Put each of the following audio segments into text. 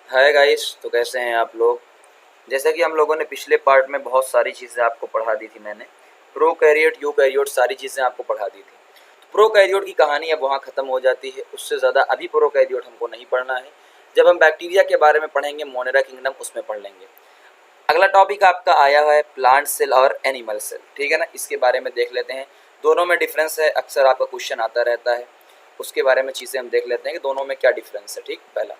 Hi guys, तो कैसे हैं आप लोग। जैसा कि हम लोगों ने पिछले पार्ट में बहुत सारी चीज़ें आपको पढ़ा दी थी। मैंने प्रोकैरियोट यूकैरियोट सारी चीज़ें आपको पढ़ा दी थी। तो प्रोकैरियोट की कहानी अब वहाँ ख़त्म हो जाती है। उससे ज़्यादा अभी प्रोकैरियोट हमको नहीं पढ़ना है। जब हम बैक्टीरिया के बारे में पढ़ेंगे मोनेरा किंगडम, उसमें पढ़ लेंगे। अगला टॉपिक आपका आया है प्लांट सेल और एनिमल सेल, ठीक है ना। इसके बारे में देख लेते हैं, दोनों में डिफरेंस है। अक्सर आपका क्वेश्चन आता रहता है, उसके बारे में चीज़ें हम देख लेते हैं कि दोनों में क्या डिफरेंस है। ठीक, पहला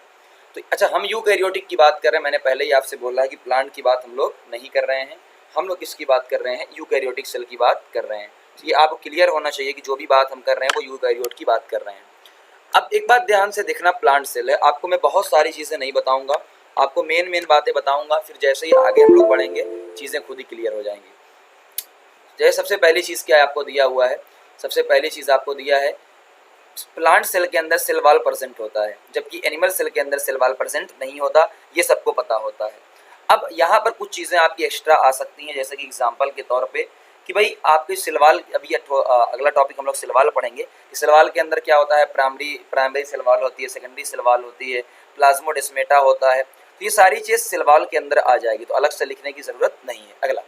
तो अच्छा, हम यूकैरियोटिक की बात कर रहे हैं। मैंने पहले ही आपसे बोला है कि प्लांट की बात हम लोग नहीं कर रहे हैं। हम लोग किसकी बात कर रहे हैं? यूकैरियोटिक सेल की बात कर रहे हैं। तो ये आपको क्लियर होना चाहिए कि जो भी बात हम कर रहे हैं वो यूकैरियोट की बात कर रहे हैं। अब एक बात ध्यान से देखना, प्लांट सेल है। आपको मैं बहुत सारी चीज़ें नहीं बताऊंगा, आपको मेन मेन बातें बताऊंगा। फिर जैसे ही आगे हम लोग बढ़ेंगे चीज़ें खुद ही क्लियर हो जाएंगी। जैसे सबसे पहली चीज़ क्या है आपको दिया हुआ है, सबसे पहली चीज़ आपको दिया है प्लांट सेल के अंदर सेल वॉल प्रेजेंट होता है, जबकि एनिमल सेल के अंदर सेल वॉल प्रेजेंट नहीं होता। ये सबको पता होता है। अब यहाँ पर कुछ चीज़ें आपकी एक्स्ट्रा आ सकती हैं, जैसे कि एग्जांपल के तौर पे कि भाई आपके सिलवाल, अभी अगला टॉपिक हम लोग सिलवाल पढ़ेंगे कि सिलवाल के अंदर क्या होता है। प्राइमरी सिलवाल होती है, सेकेंडरी सिलवाल होती है, प्लाज्मोडेस्मेटा होता है। तो ये सारी चीज़ सिलवाल के अंदर आ जाएगी, तो अलग से लिखने की ज़रूरत नहीं है। अगला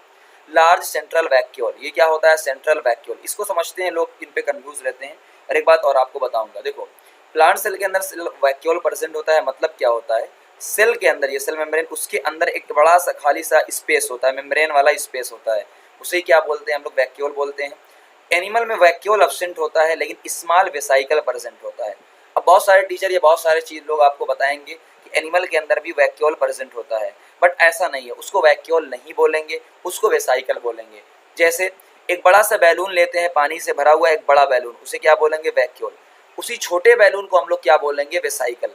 लार्ज सेंट्रल वैक्यूल, ये क्या होता है? Central vacuole. इसको समझते हैं लोग, इन पे कंफ्यूज रहते हैं। और एक बात और आपको बताऊंगा, देखो प्लांट सेल के अंदर सेल वैक्यूल प्रेजेंट होता है, मतलब क्या होता है? सेल के अंदर, ये सेल मेम्ब्रेन, उसके अंदर एक बड़ा सा खाली सा स्पेस होता है, मेम्ब्रेन वाला स्पेस होता है, उसे क्या बोलते हैं हम लोग? वैक्यूल बोलते हैं। एनिमल में वैक्यूल एब्सेंट होता है, लेकिन स्मॉल वेसाइकल प्रेजेंट होता है। अब बहुत सारे टीचर ये बहुत सारे चीज लोग आपको बताएंगे कि एनिमल के अंदर भी वैक्यूल प्रेजेंट होता है, बट ऐसा नहीं है। उसको वैक्यूल नहीं बोलेंगे, उसको वेसाइकल बोलेंगे। जैसे एक बड़ा सा बैलून लेते हैं, पानी से भरा हुआ एक बड़ा बैलून, उसे क्या बोलेंगे? वैक्यूल। उसी छोटे बैलून को हम लोग क्या बोलेंगे? वेसाइकल।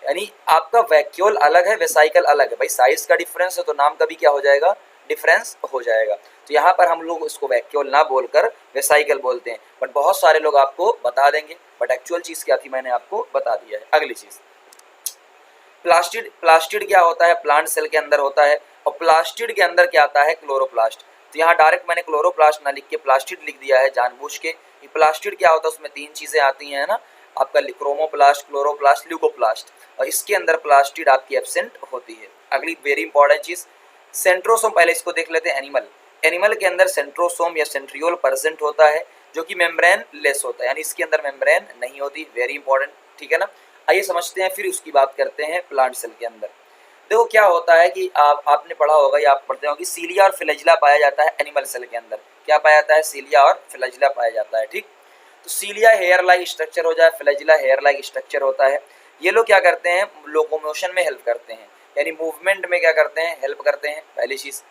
यानी आपका वैक्यूल अलग है, वेसाइकल अलग है। भाई साइज का डिफरेंस है तो नाम का भी क्या हो जाएगा? डिफरेंस हो जाएगा। तो यहाँ पर हम लोग इसको वैक्यूल ना बोलकर वेसाइकल बोलते हैं, बट बहुत सारे लोग आपको बता देंगे, बट एक्चुअल चीज क्या थी मैंने आपको बता दिया है। अगली चीज प्लास्टिड। प्लास्टिड क्या होता है? प्लांट सेल के अंदर होता है। और प्लास्टिड के अंदर क्या आता है? क्लोरोप्लास्ट। तो यहाँ डायरेक्ट मैंने क्लोरोप्लास्ट ना लिख के प्लास्टिड लिख दिया है जानबूझ के। ये प्लास्टिड क्या होता है? उसमें तीन चीजें आती हैं ना आपका, क्रोमोप्लास्ट, क्लोरोप्लास्ट, ल्यूकोप्लास्ट, और इसके अंदर प्लास्टिड आपकी एब्सेंट होती है। अगली वेरी इंपॉर्टेंट चीज सेंट्रोसोम, पहले इसको देख लेते हैं। एनिमल, एनिमल के अंदर सेंट्रोसोम या सेंट्रियोल प्रेजेंट होता है, जो कि मेम्ब्रेन लेस होता है, यानी इसके अंदर मेम्ब्रेन नहीं होती। वेरी इंपॉर्टेंट, ठीक है ना। आइए समझते हैं, फिर उसकी बात करते हैं प्लांट सेल के अंदर। देखो क्या होता है कि आपने पढ़ा होगा या आप पढ़ते हो कि सीलिया और फ्लैजिला पाया जाता है एनिमल सेल के अंदर। क्या पाया जाता है? सीलिया और फ्लैजिला पाया जाता है, ठीक। तो सीलिया हेयर लाइक स्ट्रक्चर हो जाए, फ्लैजिला हेयर लाइक स्ट्रक्चर होता है। ये लोग क्या करते हैं? लोकोमोशन में हेल्प करते हैं, यानी मूवमेंट में क्या करते हैं? हेल्प करते हैं, पहली चीज।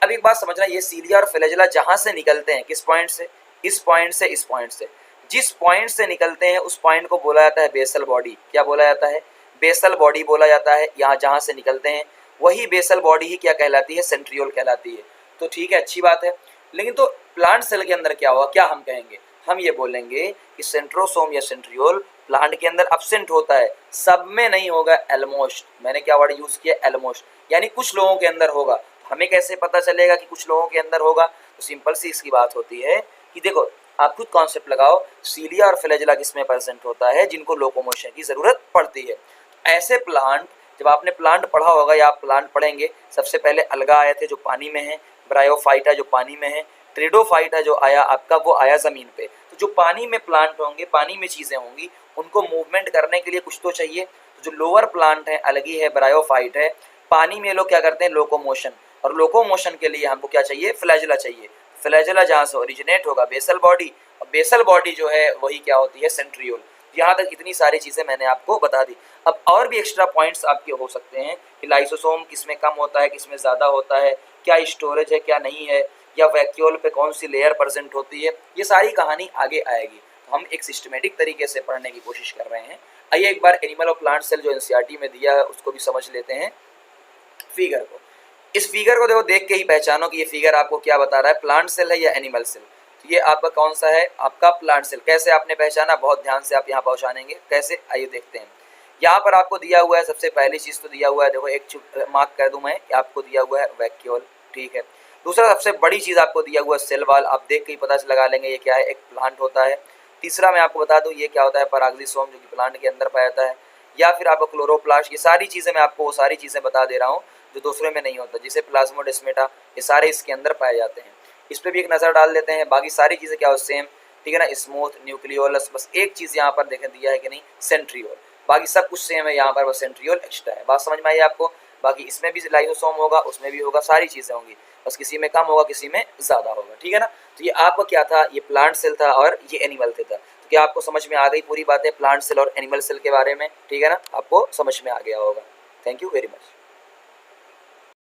अब एक बात समझना, ये सीलिया और फ्लैजिला जहां से निकलते हैं, किस पॉइंट से? इस पॉइंट से, इस पॉइंट से। जिस पॉइंट से निकलते हैं उस पॉइंट को बोला जाता है बेसल बॉडी। क्या बोला जाता है? बेसल बॉडी बोला जाता है। यहाँ जहां से निकलते हैं वही बेसल बॉडी ही क्या कहलाती है? सेंट्रियोल कहलाती है। तो ठीक है, अच्छी बात है। लेकिन तो प्लांट सेल के अंदर क्या होगा? क्या हम कहेंगे? हम ये बोलेंगे कि सेंट्रोसोम या सेंट्रियोल प्लांट के अंदर एब्सेंट होता है, सब में नहीं होगा, एलमोस्ट। मैंने क्या वर्ड यूज किया? एलमोस्ट, यानी कुछ लोगों के अंदर होगा। हमें कैसे पता चलेगा कि कुछ लोगों के अंदर होगा? तो सिंपल सी इसकी बात होती है कि देखो, आप खुद कॉन्सेप्ट लगाओ, सीलिया और फ्लैजिला किसमें प्रेजेंट होता है? जिनको लोकोमोशन की जरूरत पड़ती है। ऐसे प्लांट, जब आपने प्लांट पढ़ा होगा या आप प्लांट पढ़ेंगे, सबसे पहले अलगा आए थे जो पानी में है, ब्रायोफाइटा जो पानी में है, ट्रिडोफाइटा जो आया आपका वो आया जमीन पे। तो जो पानी में प्लांट होंगे, पानी में चीजें होंगी, उनको मूवमेंट करने के लिए कुछ तो चाहिए। तो जो लोअर प्लांट है, अलगी है, ब्रायोफाइट है, पानी में लोग क्या करते हैं? लोकोमोशन। और लोकोमोशन के लिए हमको क्या चाहिए? फ्लैजिला चाहिए। फ्लैजिला जहाँ से ओरिजिनेट होगा, बेसल बॉडी, और बेसल बॉडी जो है वही क्या होती है? सेंट्रियोल। यहाँ तक इतनी सारी चीजें मैंने आपको बता दी। अब और भी एक्स्ट्रा पॉइंट्स आपके हो सकते हैं कि लाइसोसोम किसमें कम होता है, किसमें ज्यादा होता है, क्या स्टोरेज है, क्या नहीं है, या वैक्यूल पे कौन सी लेयर प्रेजेंट होती है। ये सारी कहानी आगे आएगी, तो हम एक सिस्टमेटिक तरीके से पढ़ने की कोशिश कर रहे हैं। आइए एक बार एनिमल और प्लांट सेल जो एनसीईआरटी में दिया है उसको भी समझ लेते हैं, फिगर को। इस फिगर को देखो, देख के ही पहचानो कि ये फिगर आपको क्या बता रहा है, प्लांट सेल है या एनिमल सेल। तो ये आपका कौन सा है? आपका प्लांट सेल। कैसे आपने पहचाना? बहुत ध्यान से आप यहाँ पहुंचानेंगे। कैसे? आइए देखते हैं। यहाँ पर आपको दिया हुआ है, सबसे पहली चीज तो दिया हुआ है, देखो एक मार्क कर दूं मैं, आपको दिया हुआ है वैक्यूल, ठीक है। दूसरा सबसे बड़ी चीज आपको दिया हुआ है सेल वॉल। आप देख के ही पता लगा लेंगे ये क्या है, एक प्लांट होता है। तीसरा मैं आपको बता दूं ये क्या होता है, परागजीसोम, जो कि प्लांट के अंदर पाया जाता है। या फिर आपका क्लोरोप्लास्ट, ये सारी चीज़ें मैं आपको वो सारी चीज़ें बता दे रहा हूँ जो दूसरे में नहीं होता, जैसे प्लाज्मोडेस्माटा, ये सारे इसके अंदर पाए जाते हैं। इस पर भी एक नज़र डाल लेते हैं। बाकी सारी चीज़ें क्या हो, सेम, ठीक है ना, स्मूथ, न्यूक्लियोलस, बस एक चीज़ यहाँ पर देखें दिया है कि नहीं, सेंट्रियोल, बाकी सब कुछ सेम है, यहाँ पर बस सेंट्रियोल एक्स्ट्रा है। बात समझ में आई आपको? बाकी इसमें भी लाइसोसोम होगा, उसमें भी होगा, सारी चीज़ें होंगी, बस किसी में कम होगा, किसी में ज़्यादा होगा, ठीक है ना। तो ये आपका क्या था, ये प्लांट सेल था और ये एनिमल सेल था। तो क्या आपको समझ में आ गई पूरी बातें प्लांट सेल और एनिमल सेल के बारे में? ठीक है ना, आपको समझ में आ गया होगा। Thank you very much.